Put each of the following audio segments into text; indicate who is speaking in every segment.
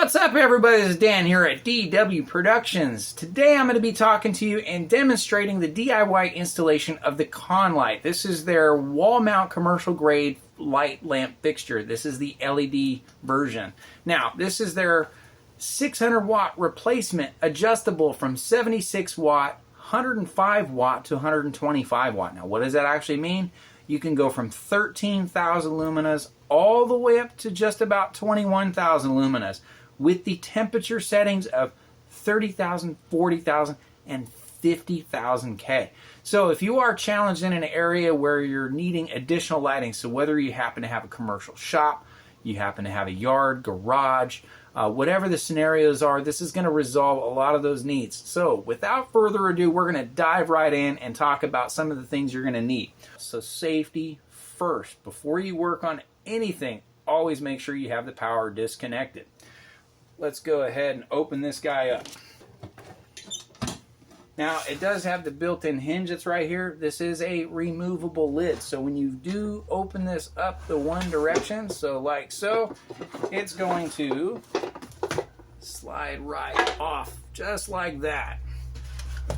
Speaker 1: What's up, everybody? This is Dan here at DW Productions. Today I'm going to be talking to you and demonstrating the DIY installation of the Konlite. This is their wall mount commercial grade light lamp fixture. This is the LED version. Now, this is their 600 watt replacement, adjustable from 76 watt, 105 watt to 125 watt. Now, what does that actually mean? You can go from 13,000 luminas all the way up to just about 21,000 luminas with the temperature settings of 30,000, 40,000, and 50,000 K. So if you are challenged in an area where you're needing additional lighting, so whether you happen to have a commercial shop, you happen to have a yard, garage, whatever the scenarios are, this is going to resolve a lot of those needs. So without further ado, we're going to dive right in and talk about some of the things you're going to need. So safety first. Before you work on anything, always make sure you have the power disconnected. Let's go ahead and open this guy up. Now, it does have the built-in hinge that's right here. This is a removable lid, so when you do open this up the one direction, so like so, it's going to slide right off, just like that.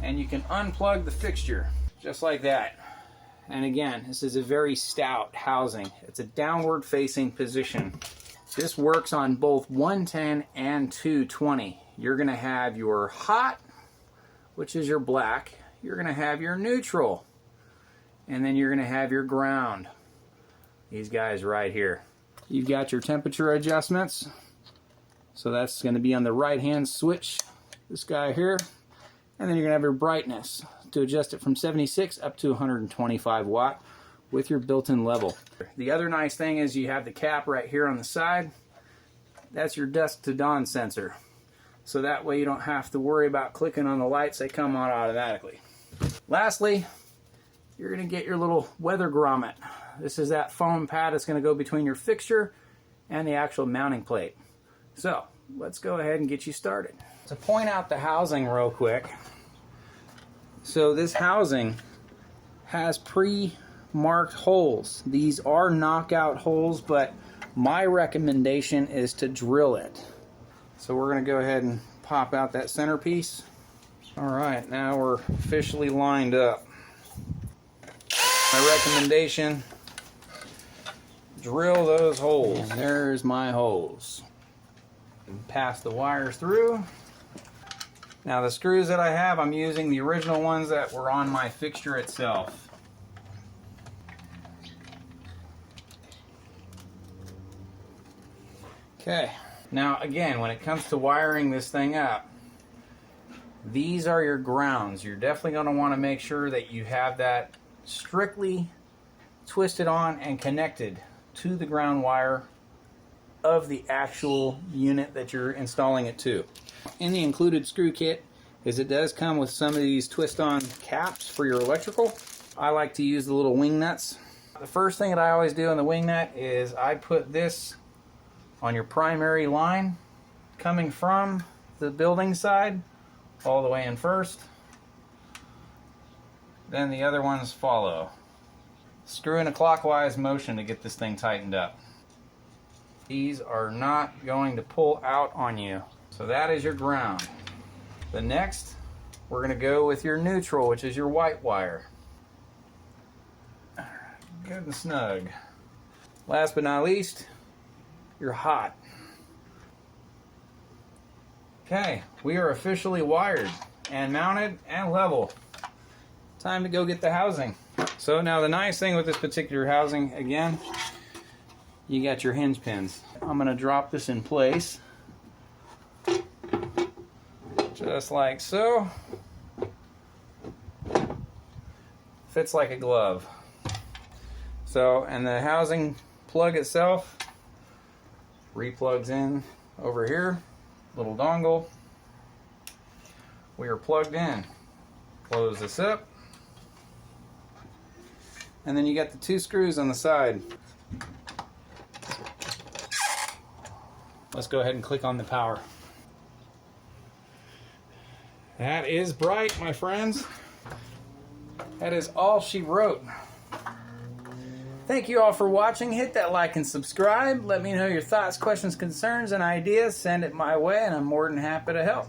Speaker 1: And you can unplug the fixture, just like that. And again, this is a very stout housing. It's a downward-facing position. This works on both 110 and 220. You're going to have your hot, which is your black. You're going to have your neutral. And then you're going to have your ground. These guys right here. You've got your temperature adjustments. So that's going to be on the right-hand switch, this guy here. And then you're going to have your brightness to adjust it from 76 up to 125 watt with your built-in level. The other nice thing is you have the cap right here on the side. That's your dusk to dawn sensor. So that way you don't have to worry about clicking on the lights, they come on automatically. Lastly, you're going to get your little weather grommet. This is that foam pad that's going to go between your fixture and the actual mounting plate. So let's go ahead and get you started. To point out the housing real quick, so this housing has pre-marked holes. These are knockout holes, but my recommendation is to drill it. So we're going to go ahead and pop out that centerpiece. Alright, now we're officially lined up. My recommendation, drill those holes. And there's my holes. And pass the wires through. Now the screws that I have, I'm using the original ones that were on my fixture itself. Okay, now again, when it comes to wiring this thing up, these are your grounds. You're definitely going to want to make sure that you have that strictly twisted on and connected to the ground wire of the actual unit that you're installing it to. In the included screw kit is it does come with some of these twist-on caps for your electrical. I like to use the little wing nuts. The first thing that I always do on the wing nut is I put this on your primary line coming from the building side all the way in first. Then the other ones follow. Screw in a clockwise motion to get this thing tightened up. These are not going to pull out on you. So that is your ground. The next, we're going to go with your neutral, which is your white wire. Good and snug. Last but not least, your hot. Okay, we are officially wired and mounted and level. Time to go get the housing. So now the nice thing with this particular housing, again, you got your hinge pins. I'm going to drop this in place. Just like so. Fits like a glove. So, and the housing plug itself replugs in over here. Little dongle. We are plugged in. Close this up. And then you got the two screws on the side. Let's go ahead and click on the power. That is bright, my friends. That is all she wrote. Thank you all for watching. Hit that like and subscribe. Let me know your thoughts, questions, concerns, and ideas. Send it my way, and I'm more than happy to help.